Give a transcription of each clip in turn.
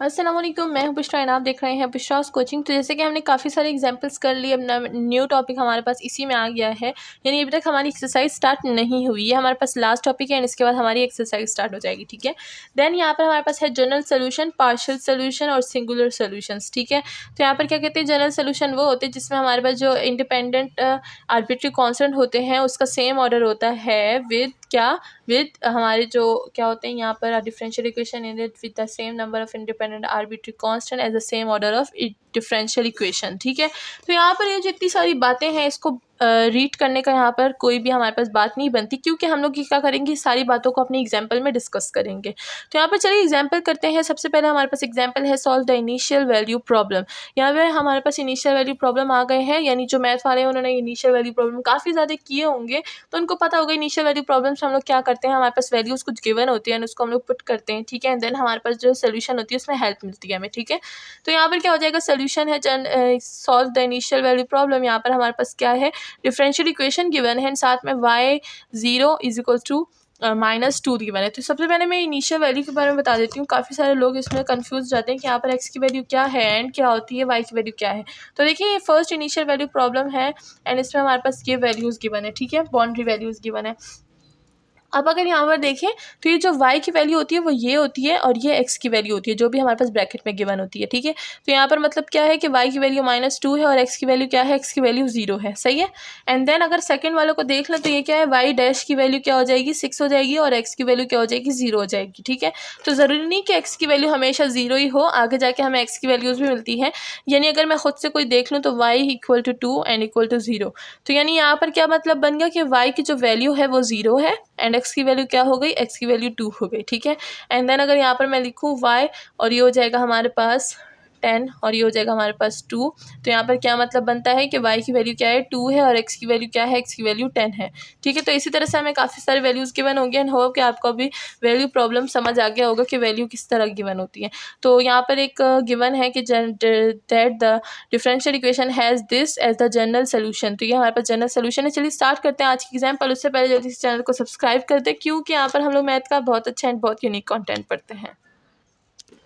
अस्सलाम वालेकुम, मैं हूं बुशरा और आप देख रहे हैं बुशरास कोचिंग। तो जैसे कि हमने काफ़ी सारे एग्जांपल्स कर लिए, अब न्यू टॉपिक हमारे पास इसी में आ गया है। यानी अभी तक हमारी एक्सरसाइज स्टार्ट नहीं हुई है, हमारे पास लास्ट टॉपिक है एंड इसके बाद हमारी एक्सरसाइज स्टार्ट हो जाएगी। ठीक है, देन यहाँ पर हमारे पास है जनरल सोल्यूशन, पार्शियल सोल्यूशन और सिंगुलर सोल्यूशंस। ठीक है, तो यहाँ पर क्या कहते हैं, जनरल सोल्यूशन वो होते हैं जिसमें हमारे पास जो इंडिपेंडेंट आर्बिट्री कॉन्स्टेंट होते हैं उसका सेम ऑर्डर होता है विद विद हमारे जो क्या होते हैं यहाँ पर differential equation in it with the same number of independent arbitrary constant as the same order of differential equation. ठीक है, तो यहाँ पर ये जितनी सारी बातें हैं इसको रीड करने का यहाँ पर कोई भी हमारे पास बात नहीं बनती, क्योंकि हम लोग क्या करेंगे, सारी बातों को अपने एग्जाम्पल में डिस्कस करेंगे। तो यहाँ पर चलिए एग्जाम्पल करते हैं। सबसे पहले हमारे पास एग्जाम्पल है solve the initial value problem. यहाँ पर हमारे पास इनिशियल वैल्यू प्रॉब्लम आ गए हैं, यानी जो मैथ वाले हैं उन्होंने इनिशियल वैल्यू प्रॉब्लम काफ़ी ज़्यादा किए होंगे, तो उनको पता होगा इनिशियल वैल्यू प्रॉब्लम से हम लोग क्या करते हैं, हमारे पास वैल्यूज़ कुछ गिवन होती है उसको हम लोग पुट करते हैं। ठीक है, एंड देन हमारे पास जो सोल्यूशन होती है उसमें हेल्प मिलती है हमें। ठीक है, तो यहाँ पर क्या हो जाएगा, सोल्यूशन है solve the initial value problem. यहाँ पर हमारे पास क्या है, डिफरेंशियल इक्वेशन गिवन है, साथ में y0 is equal to -2 given है। तो सबसे पहले मैं इनिशियल वैल्यू के बारे में बता देती हूँ। काफ़ी सारे लोग इसमें कंफ्यूज जाते हैं कि यहाँ पर x की वैल्यू क्या है एंड क्या होती है, y की वैल्यू क्या है। तो देखिए, ये फर्स्ट इनिशियल वैल्यू प्रॉब्लम है एंड इसमें हमारे पास ये वैल्यूज़ गिवन है। ठीक है, बाउंड्री वैल्यूज़ गिवन है। अब अगर यहाँ पर देखें तो ये जो y की वैल्यू होती है वो ये होती है और ये x की वैल्यू होती है जो भी हमारे पास ब्रैकेट में गिवन होती है। ठीक है, तो यहाँ पर मतलब क्या है कि y की वैल्यू -2 है और x की वैल्यू क्या है, x की वैल्यू 0 है। सही है, एंड देन अगर सेकंड वालों को देख लें तो ये क्या है, y डैश की वैल्यू क्या हो जाएगी, 6 हो जाएगी और x की वैल्यू क्या हो जाएगी, 0 हो जाएगी। ठीक है, तो ज़रूरी नहीं कि x की वैल्यू हमेशा 0 ही हो, आगे जाके हमें x की वैल्यूज़ भी मिलती है। यानी अगर मैं खुद से कोई देख लूँ तो y equal to 2 and equal to 0, तो यानी यहाँ पर क्या मतलब बन गया कि y की जो वैल्यू है वो 0 है एंड x की वैल्यू क्या हो गई, x की वैल्यू 2 हो गई। ठीक है, एंड देन अगर यहाँ पर मैं लिखूँ y और ये हो जाएगा हमारे पास 10 और ये हो जाएगा हमारे पास 2, तो यहाँ पर क्या मतलब बनता है कि y की वैल्यू क्या है, 2 है और x की वैल्यू क्या है, x की वैल्यू 10 है। ठीक है, तो इसी तरह से हमें काफ़ी सारे वैल्यूज़ गिवन होंगे एंड होप कि आपको अभी वैल्यू प्रॉब्लम समझ आ गया होगा कि वैल्यू किस तरह गिवन होती है। तो यहाँ पर एक गिवन है कि that the differential equation has this as the general solution. तो ये हमारे पास जनरल सोल्यूशन है। चलिए स्टार्ट करते हैं आज की एग्जाम्पल। उससे पहले जल्दी से चैनल को सब्सक्राइब कर दें, क्योंकि यहाँ पर हम लोग मैथ का बहुत अच्छा एंड बहुत यूनिक कॉन्टेंट पढ़ते हैं।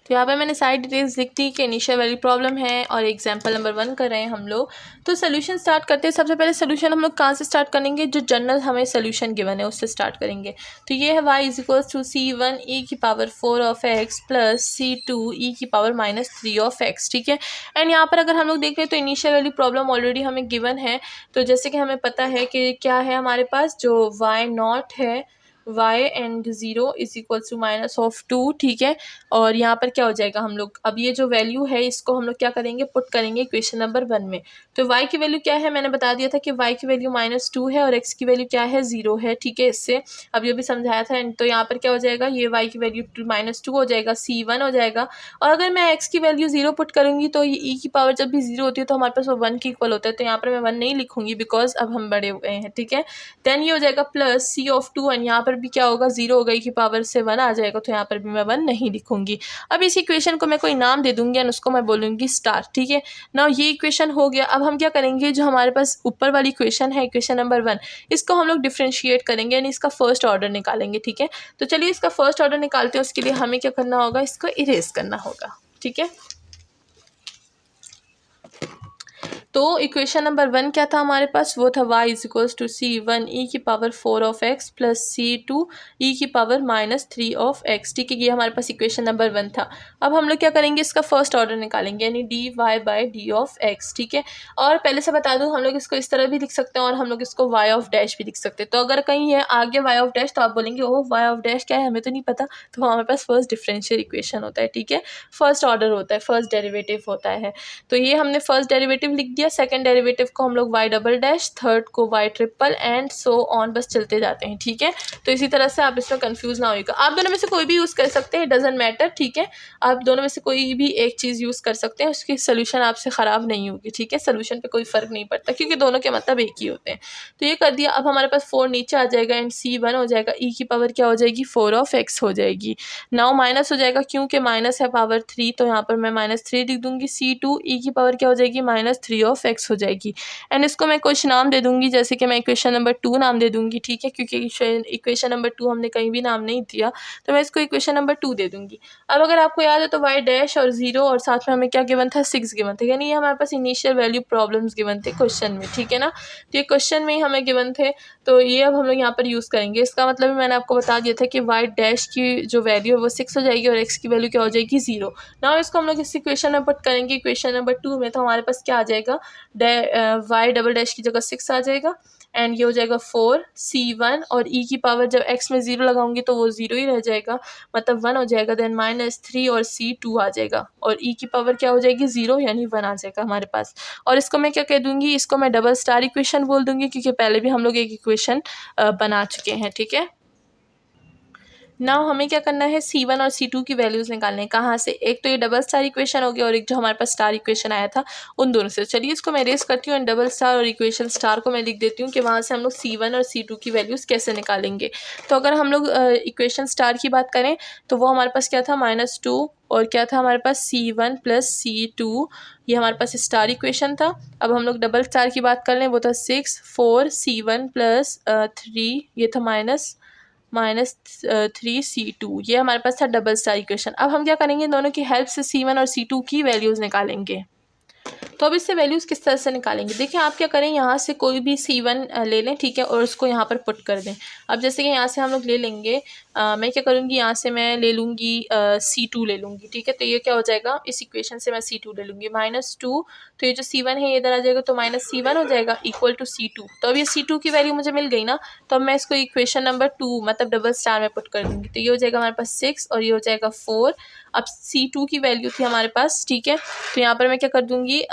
तो यहाँ पे मैंने सारी डिटेल्स लिख दी कि इनिशियल वैल्यू प्रॉब्लम है और एग्जाम्पल नंबर 1 कर रहे हैं हम लोग। तो सोल्यूशन स्टार्ट करते हैं। सबसे पहले सोल्यूशन हम लोग कहाँ से स्टार्ट करेंगे, जो जनरल हमें सोल्यूशन गिवन है उससे स्टार्ट करेंगे। तो ये है y is equals to c1 e⁻4 of x plus c2 e⁻³ of x। ठीक है, एंड यहाँ पर अगर हम लोग देख लें तो इनिशियल वैल्यू प्रॉब्लम ऑलरेडी हमें गिवन है। तो जैसे कि हमें पता है कि क्या है हमारे पास, जो y0 है, y and 0 is equal to -2। ठीक है, और यहाँ पर क्या हो जाएगा, हम लोग अब ये जो वैल्यू है इसको हम लोग क्या करेंगे, पुट करेंगे इक्वेशन नंबर 1 में। तो y की वैल्यू क्या है, मैंने बता दिया था कि y की वैल्यू -2 है और x की वैल्यू क्या है, 0 है। ठीक है, इससे अब ये भी समझाया था। एंड तो यहाँ पर क्या हो जाएगा, ये y की वैल्यू -2 हो जाएगा, c1 हो जाएगा। और अगर मैं x की वैल्यू 0 पुट करूँगी तो ये e की पावर जब भी 0 होती है तो हमारे पास वो 1 के इक्वल होता है। तो यहाँ पर मैं 1 नहीं लिखूँगी बिकॉज अब हम बड़े हो गए हैं। ठीक है, देन ये हो जाएगा प्लस c(2) एंड यहाँ पर भी क्या होगा, 0 हो गई की पावर से 1 आ जाएगा, तो यहाँ पर भी मैं 1 नहीं लिखूंगी। अब इस इक्वेशन को मैं कोई नाम दे दूंगी और उसको मैं बोलूंगी स्टार। ठीक है, ना ये इक्वेशन हो गया। अब हम क्या करेंगे, जो हमारे पास ऊपर वाली इक्वेशन है, इक्वेशन नंबर 1, इसको हम लोग डिफ्रेंशिएट करेंगे यानी इसका फर्स्ट ऑर्डर निकालेंगे। ठीक है, तो चलिए इसका फर्स्ट ऑर्डर निकालते हैं। उसके लिए हमें क्या करना होगा, इसको इरेज करना होगा। ठीक है, तो इक्वेशन नंबर 1 क्या था हमारे पास, वो था y is equals to c1 e⁻4 of x plus c2 e⁻³ of x। ठीक है, ये हमारे पास इक्वेशन नंबर 1 था। अब हम लोग क्या करेंगे, इसका फर्स्ट ऑर्डर निकालेंगे यानी dy/d ऑफ x। ठीक है, और पहले से बता दूं, हम लोग इसको इस तरह भी लिख सकते हैं और हम लोग इसको y ऑफ डैश भी लिख सकते हैं। तो अगर कहीं है आगे y ऑफ डैश तो आप बोलेंगे ओह y ऑफ डैश क्या है, हमें तो नहीं पता। तो हमारे पास फर्स्ट डिफरेंशियल इक्वेशन होता है। ठीक है, फर्स्ट ऑर्डर होता है, फर्स्ट डेरिवेटिव होता है। तो ये हमने फर्स्ट डेरिवेटिव लिख दिया, सेकंड डेरिवेटिव को हम लोग y डबल डैश, थर्ड को y triple and so on, बस चलते जाते हैं। ठीक है, तो इसी तरह से आप इसमें कंफ्यूज ना होइएगा। आप दोनों में से कोई भी यूज़ कर सकते हैं, डजंट मैटर। ठीक है, आप दोनों में से कोई भी एक चीज़ यूज़ कर सकते हैं, उसकी सोल्यूशन आपसे ख़राब नहीं होगी। ठीक है, सोल्यूशन पे कोई फ़र्क नहीं पड़ता क्योंकि दोनों के मतलब एक ही होते हैं। तो ये कर दिया। अब हमारे पास 4 नीचे आ जाएगा एंड c1 हो जाएगा, e की पावर क्या हो जाएगी, 4 ऑफ x हो जाएगी। नाउ माइनस हो जाएगा क्योंकि माइनस है पावर 3, तो यहाँ पर मैं -3 लिख दूंगी। c2 e की पावर क्या हो जाएगी, -3 ऑफ एक्स हो जाएगी। एंड इसको मैं कुछ नाम दे दूँगी, जैसे कि मैं इक्वेशन नंबर 2 नाम दे दूँगी, ठीक है, क्योंकि इक्वेशन नंबर 2 हमने कहीं भी नाम नहीं दिया, तो मैं इसको इक्वेशन नंबर 2 दे दूँगी। अब अगर आपको याद है तो वाई डैश और 0 और साथ में हमें क्या गिवन था, 6 गिवन था, यानी ये हमारे पास इनिशियल वैल्यू प्रॉब्लम्स गिवन थे क्वेश्चन में, ठीक है ना। तो ये क्वेश्चन में ही हमें गिवन थे, तो ये अब हम लोग यहाँ पर यूज़ करेंगे। इसका मतलब मैंने आपको बता दिया था कि वाई डैश की जो वैल्यू है वो 6 हो जाएगी और एक्स की वैल्यू क्या हो जाएगी, 0। नाउ इसको हम लोग इस इक्वेशन में पुट करेंगे, इक्वेशन नंबर 2 में, तो हमारे पास क्या आ जाएगा, वाई डबल डैश की जगह 6 आ जाएगा एंड ये हो जाएगा 4c1 और e की पावर जब x में 0 लगाऊंगी तो वो 0 ही रह जाएगा, मतलब 1 हो जाएगा, देन -3 और c2 आ जाएगा और e की पावर क्या हो जाएगी, 0, यानी 1 आ जाएगा हमारे पास। और इसको मैं क्या कह दूंगी, इसको मैं डबल स्टार इक्वेशन बोल दूंगी, क्योंकि पहले भी हम लोग एक इक्वेशन बना चुके हैं, ठीक है। नाउ हमें क्या करना है, C1 और C2 की वैल्यूज़ निकालने हैं। कहाँ से, एक तो ये डबल स्टार इक्वेशन हो गया और एक जो हमारे पास स्टार इक्वेशन आया था उन दोनों से। चलिए इसको मैं रेस करती हूँ एंड डबल स्टार और इक्वेशन स्टार को मैं लिख देती हूँ कि वहाँ से हम लोग C1 और C2 की वैल्यूज़ कैसे निकालेंगे। तो अगर हम लोग इक्वेशन स्टार की बात करें तो वो हमारे पास क्या था, -2 और क्या था हमारे पास C1 + C2, ये हमारे पास स्टार इक्वेशन था। अब हम लोग डबल स्टार की बात कर लें, वो था 6 4 C1 + 3, ये था -3c2, ये हमारे पास था डबल स्टार इक्वेशन। अब हम क्या करेंगे, दोनों की हेल्प से C1 और C2 की वैल्यूज़ निकालेंगे। तो अब इससे वैल्यूज़ किस तरह से निकालेंगे, देखिए आप क्या करें, यहाँ से कोई भी C1 ले लें, ठीक है, और उसको यहाँ पर पुट कर दें। अब जैसे कि यहाँ से हम लोग ले लेंगे, मैं क्या करूँगी, यहाँ से मैं ले लूँगी C2 ले लूँगी, ठीक है। तो ये क्या हो जाएगा, इस इक्वेशन से मैं C2 ले लूँगी, -2, तो ये जो C1 है ये इधर आ जाएगा, तो -C1 हो जाएगा इक्वल टू C2। तो अब ये C2 की वैल्यू मुझे मिल गई ना, तो अब मैं इसको इक्वेशन नंबर 2 मतलब डबल स्टार में पुट कर दूँगी, तो ये हो जाएगा हमारे पास 6 और ये हो जाएगा 4। अब C2 की वैल्यू थी हमारे पास, ठीक है, तो यहाँ पर मैं क्या कर दूँगी,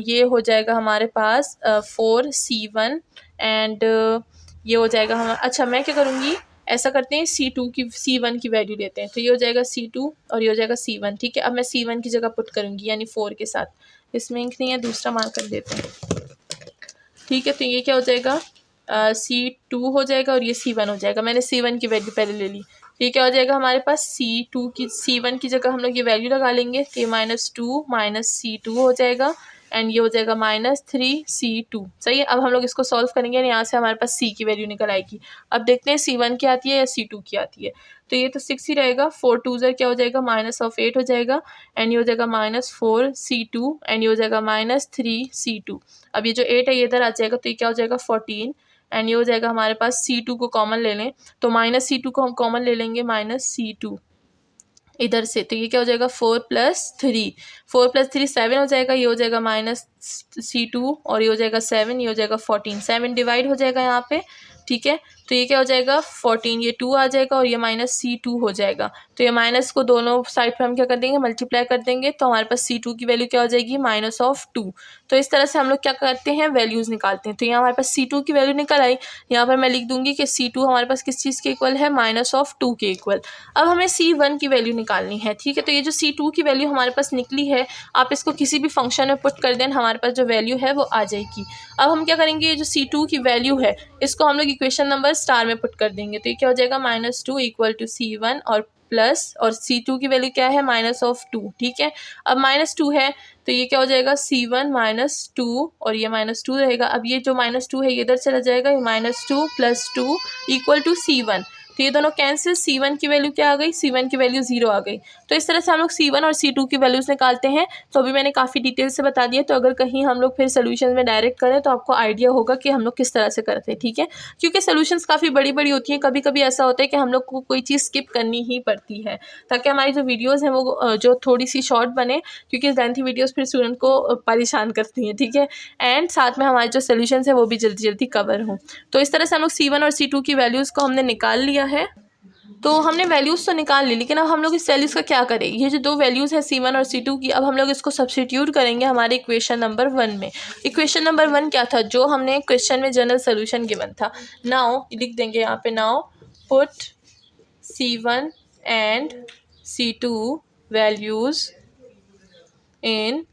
ये हो जाएगा हमारे पास 4c1 एंड ये हो जाएगा हम, अच्छा मैं क्या करूँगी, ऐसा करते हैं, C1 की वैल्यू लेते हैं, तो ये हो जाएगा C2 और ये हो जाएगा C1, ठीक है। अब मैं C1 की जगह पुट करूँगी, यानी 4 के साथ, इसमें इंक नहीं है, दूसरा मार्क कर देते हैं, ठीक है। तो ये क्या हो जाएगा, C2 हो जाएगा और ये C1 हो जाएगा। मैंने C1 की वैल्यू पहले ले ली, ये क्या हो जाएगा हमारे पास, C1 की जगह हम लोग ये वैल्यू लगा लेंगे, तो ये -2 - C2 हो जाएगा एंड ये हो जाएगा -3c2, सही है। अब हम लोग इसको सॉल्व करेंगे, यहाँ से हमारे पास C की वैल्यू निकल आएगी। अब देखते हैं C1 की आती है या C2 की आती है, तो ये तो 6 ही रहेगा, 4 2 क्या हो जाएगा, -8 हो जाएगा एंड ये हो जाएगा -4c2 एंड ये हो जाएगा -3c2। अब ये जो 8 है ये इधर आ जाएगा, तो ये क्या हो जाएगा 14 एंड ये हो जाएगा हमारे पास, C2 को कॉमन ले लें, तो -C2 को हम कॉमन ले लेंगे, -C2 इधर से, तो ये क्या हो जाएगा 4 + 3, 4 + 3 7 हो जाएगा, ये हो जाएगा -C2 और ये हो जाएगा 7, ये हो जाएगा 14, 7 डिवाइड हो जाएगा यहाँ पे, ठीक है। तो ये क्या हो जाएगा 14, ये 2 आ जाएगा और ये -C2 हो जाएगा, तो ये माइनस को दोनों साइड पर हम क्या कर देंगे, मल्टीप्लाई कर देंगे, तो हमारे पास C2 की वैल्यू क्या हो जाएगी, -2। तो इस तरह से हम लोग क्या करते हैं, वैल्यूज़ निकालते हैं। तो यहाँ हमारे पास C2 की वैल्यू निकल आई, यहाँ पर मैं लिख दूंगी कि C2 हमारे पास किस चीज़ के इक्वल है, -2 के इक्वल। अब हमें C1 की वैल्यू निकालनी है, ठीक है। तो ये जो C2 की वैल्यू हमारे पास निकली है, आप इसको किसी भी फंक्शन में पुट कर दें, हमारे पास जो वैल्यू है वो आ जाएगी। अब हम क्या करेंगे, ये जो C2 की वैल्यू है इसको हम लोग इक्वेशन नंबर स्टार में पुट कर देंगे, तो ये क्या हो जाएगा, -2 = C1 और प्लस, और C2 की वैल्यू क्या है, -2, ठीक है। अब -2 है तो ये क्या हो जाएगा, C1 - 2 और ये -2 रहेगा। अब ये जो -2 है ये इधर चला जाएगा, ये -2 + 2 = C1, तो ये दोनों कैंसिल, C1 की वैल्यू क्या आ गई, C1 की वैल्यू 0 आ गई। तो इस तरह से हम लोग C1 और C2 की वैल्यूज़ निकालते हैं। तो अभी मैंने काफ़ी डिटेल से बता दिया, तो अगर कहीं हम लोग फिर सोल्यूशन में डायरेक्ट करें तो आपको आइडिया होगा कि हम लोग किस तरह से करते हैं, ठीक है। क्योंकि सोल्यूशंस काफ़ी बड़ी बड़ी होती हैं, कभी कभी ऐसा होता है कि हम लोग को कोई चीज़ स्किप करनी ही पड़ती है, ताकि हमारी जो वीडियोज़ हैं वो जो थोड़ी सी शॉर्ट बने, क्योंकि लेंथी वीडियोज़ फिर स्टूडेंट को परेशान करती हैं, ठीक है। एंड साथ में हमारे जो सोल्यूशंस हैं वो भी जल्दी जल्दी कवर हों। तो इस तरह से हम लोग C1 और C2 की वैल्यूज़ को हमने निकाल लिया है। तो हमने वैल्यूज़ तो निकाल ली, लेकिन अब हम लोग इस वैल्यूज़ का क्या करें, ये जो दो वैल्यूज़ है C1 और C2 की, अब हम लोग इसको सब्स्टिट्यूट करेंगे हमारे इक्वेशन नंबर 1 में। इक्वेशन नंबर 1 क्या था, जो हमने क्वेश्चन में जनरल सोल्यूशन गिवन था। नाउ लिख देंगे यहाँ पे, now put C1 and C2 values in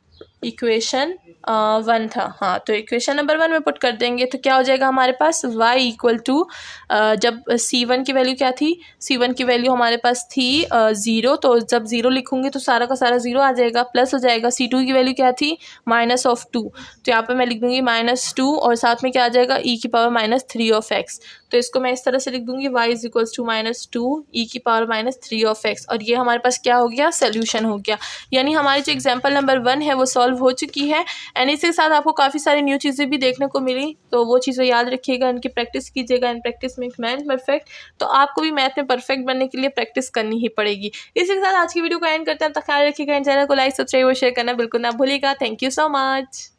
equation 1 था। हाँ, तो इक्वेशन नंबर 1 में पुट कर देंगे तो क्या हो जाएगा हमारे पास y इक्वल टू, जब C1 की वैल्यू क्या थी, C1 की वैल्यू हमारे पास थी 0, तो जब 0 लिखूंगी तो सारा का सारा 0 आ जाएगा, प्लस हो जाएगा। C2 की वैल्यू क्या थी, -2, तो यहाँ पे मैं लिख दूंगी -2 और साथ में क्या आ जाएगा e⁻³ तो इसको मैं इस तरह से लिख दूंगी y is equals to -2 e⁻³ और ये हमारे पास क्या हो गया, सोल्यूशन हो गया। यानी हमारी जो एग्जाम्पल नंबर 1 है वो सॉल्व हो चुकी है। एंड इसके साथ आपको काफ़ी सारी न्यू चीज़ें भी देखने को मिली, तो वो चीज़ें याद रखिएगा, इनकी प्रैक्टिस कीजिएगा। इन प्रैक्टिस में मैथ परफेक्ट, तो आपको भी मैथ में परफेक्ट बनने के लिए प्रैक्टिस करनी ही पड़ेगी। इसी के साथ आज की वीडियो को एंड करते हैं, तो ख्याल रखिएगा। चैनल को लाइक, सब्सक्राइब और शेयर करना बिल्कुल ना भूलिएगा। Thank you so much.